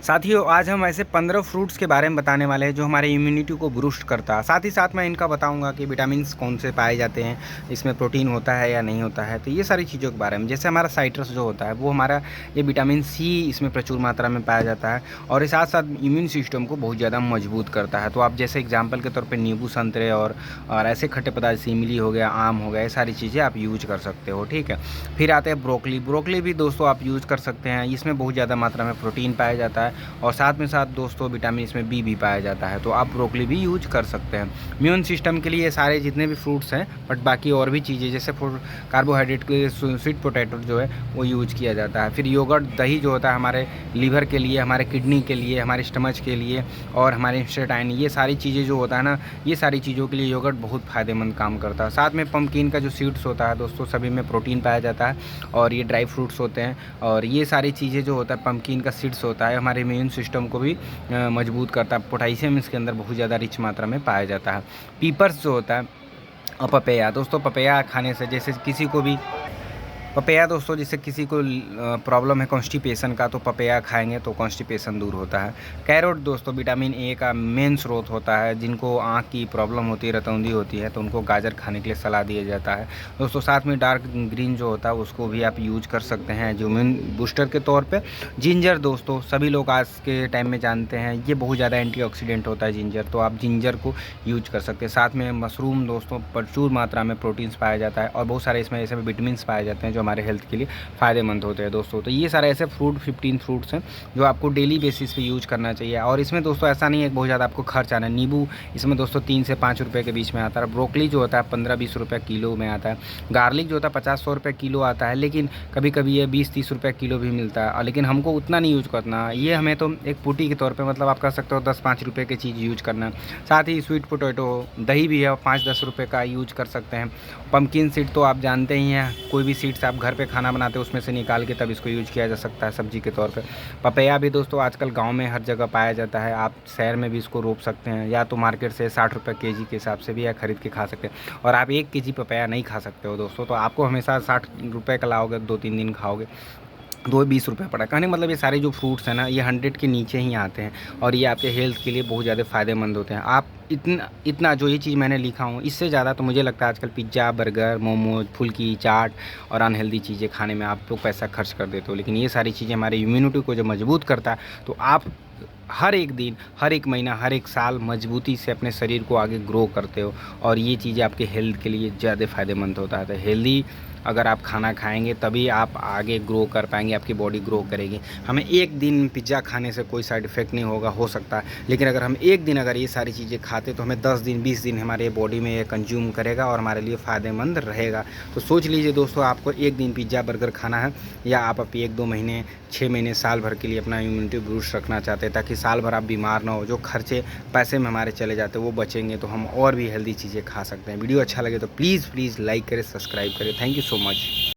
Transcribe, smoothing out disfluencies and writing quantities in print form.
साथियों, आज हम ऐसे 15 फ्रूट्स के बारे में बताने वाले हैं जो हमारे इम्यूनिटी को बूस्ट करता है। साथ ही साथ मैं इनका बताऊंगा कि विटामिन्स कौन से पाए जाते हैं, इसमें प्रोटीन होता है या नहीं होता है। तो ये सारी चीज़ों के बारे में, जैसे हमारा साइट्रस जो होता है वो हमारा ये विटामिन सी इसमें प्रचुर मात्रा में पाया जाता है और इस साथ साथ इम्यून सिस्टम को बहुत ज़्यादा मजबूत करता है। तो आप जैसे एग्जाम्पल के तौर पर नींबू, संतरे और ऐसे खट्टे पदार्थ जैसे इमली हो गया, आम हो गया, ये सारी चीज़ें आप यूज कर सकते हो। ठीक है। फिर आते हैं ब्रोकली भी दोस्तों आप यूज़ कर सकते हैं। इसमें बहुत ज़्यादा मात्रा में प्रोटीन पाया जाता है और साथ में साथ दोस्तों विटामिन इसमें बी भी पाया जाता है। तो आप ब्रोकली भी यूज कर सकते हैं। इम्यून सिस्टम के लिए ये सारे जितने भी फ्रूट्स हैं, बट बाकी और भी चीज़ें जैसे कार्बोहाइड्रेट के लिए स्वीट पोटैटो जो है वो यूज किया जाता है। फिर योगर्ट, दही जो होता है हमारे लीवर के लिए, हमारे किडनी के लिए, हमारे स्टमच के लिए और हमारे इंस्टेटाइन, ये सारी चीज़ें जो होता है ना, ये सारी चीज़ों के लिए योगर्ट बहुत फ़ायदेमंद काम करता है। साथ में पम्पकिन का जो सीड्स होता है दोस्तों, सभी में प्रोटीन पाया जाता है और ये ड्राई फ्रूट्स होते हैं और ये सारी चीज़ें जो होता है, पम्पकिन का सीड्स होता है, हमारे इम्यून सिस्टम को भी मजबूत करता है। पोटेशियम इसके अंदर बहुत ज़्यादा रिच मात्रा में पाया जाता है। पीपर्स जो होता है और पपैया दोस्तों, पपैया खाने से जैसे किसी को भी पपैया दोस्तों, जैसे किसी को प्रॉब्लम है कॉन्स्टिपेशन का, तो पपैया खाएंगे तो कॉन्स्टिपेशन दूर होता है। कैरोट दोस्तों विटामिन ए का मेन स्रोत होता है। जिनको आँख की प्रॉब्लम होती है, रतौंधी होती है, तो उनको गाजर खाने के लिए सलाह दिया जाता है दोस्तों। साथ में डार्क ग्रीन जो होता है उसको भी आप यूज कर सकते हैं जो इम्यून बूस्टर के तौर पर। जिंजर दोस्तों, सभी लोग आज के टाइम में जानते हैं ये बहुत ज़्यादा एंटीऑक्सीडेंट होता है जिंजर, तो आप जिंजर को यूज कर सकते हैं। साथ में मशरूम दोस्तों, प्रचुर मात्रा में प्रोटीन्स पाया जाता है और बहुत सारे इसमें ऐसे विटामिन्स पाए जाते हैं जो हमारे हेल्थ के लिए फ़ायदेमंद होते हैं दोस्तों। तो ये सारे ऐसे 15 फ्रूट्स हैं जो आपको डेली बेसिस पे यूज करना चाहिए। और इसमें दोस्तों ऐसा नहीं है कि बहुत ज़्यादा आपको खर्च आना है। नींबू इसमें दोस्तों 3 से 5 रुपये के बीच में आता है। ब्रोकली जो होता है 15-20 रुपये किलो में आता है। गार्लिक जो होता है 50-100 रुपये किलो आता है, लेकिन कभी कभी ये 20-30 रुपये किलो भी मिलता है, लेकिन हमको उतना नहीं यूज करना। ये हमें तो एक पुटी के तौर पर, मतलब आप कह सकते हो 10-5 रुपये की चीज़ यूज करना। साथ ही स्वीट पोटैटो, दही भी है 5-10 रुपये का यूज कर सकते हैं। पम्पकिन सीड तो आप जानते ही हैं, कोई भी सीड्स आप घर पे खाना बनाते हैं उसमें से निकाल के तब इसको यूज किया जा सकता है सब्जी के तौर पे। पपैया भी दोस्तों आजकल गांव में हर जगह पाया जाता है। आप शहर में भी इसको रोप सकते हैं, या तो मार्केट से 60 रुपये केजी के हिसाब से भी या खरीद के खा सकते हैं। और आप 1 केजी पपैया नहीं खा सकते हो दोस्तों, तो आपको हमेशा 60 रुपये का लाओगे, 2-3 दिन खाओगे, 2-20 रुपये पड़ा। कहने का मतलब ये सारे जो फ्रूट्स हैं ना, ये 100 के नीचे ही आते हैं और ये आपके हेल्थ के लिए बहुत ज़्यादा फ़ायदेमंद होते हैं। आप इतना जो ये चीज़ मैंने लिखा हूँ, इससे ज़्यादा तो मुझे लगता है आजकल पिज़्ज़ा, बर्गर, मोमोज, फुल्की, चाट और अनहेल्दी चीज़ें खाने में आप लोग पैसा खर्च कर देते हो। लेकिन ये सारी चीज़ें हमारी इम्यूनिटी को जो मजबूत करता है, तो आप हर एक दिन, हर एक महीना, हर एक साल मजबूती से अपने शरीर को आगे ग्रो करते हो और ये चीज़ें आपके हेल्थ के लिए ज़्यादा फ़ायदेमंद होता है। तो हेल्दी अगर आप खाना खाएंगे तभी आप आगे ग्रो कर पाएंगे, आपकी बॉडी ग्रो करेगी। हमें एक दिन पिज़्ज़ा खाने से कोई साइड इफ़ेक्ट नहीं होगा, हो सकता है, लेकिन अगर हम एक दिन अगर ये सारी चीज़ें खाते तो हमें 10 दिन 20 दिन हमारे बॉडी में ये कंज्यूम करेगा और हमारे लिए फ़ायदेमंद रहेगा। तो सोच लीजिए दोस्तों, आपको एक दिन पिज़्ज़ा बर्गर खाना है, या आप 1-2 महीने, 6 महीने, साल भर के लिए अपना इम्यूनिटी बूस्ट रखना चाहते हैं ताकि साल भर आप बीमार ना हो। जो खर्चे पैसे में हमारे चले जाते हैं वो बचेंगे, तो हम और भी हेल्दी चीज़ें खा सकते हैं। वीडियो अच्छा लगे तो प्लीज़ लाइक करें, सब्सक्राइब करें। Thank you so much.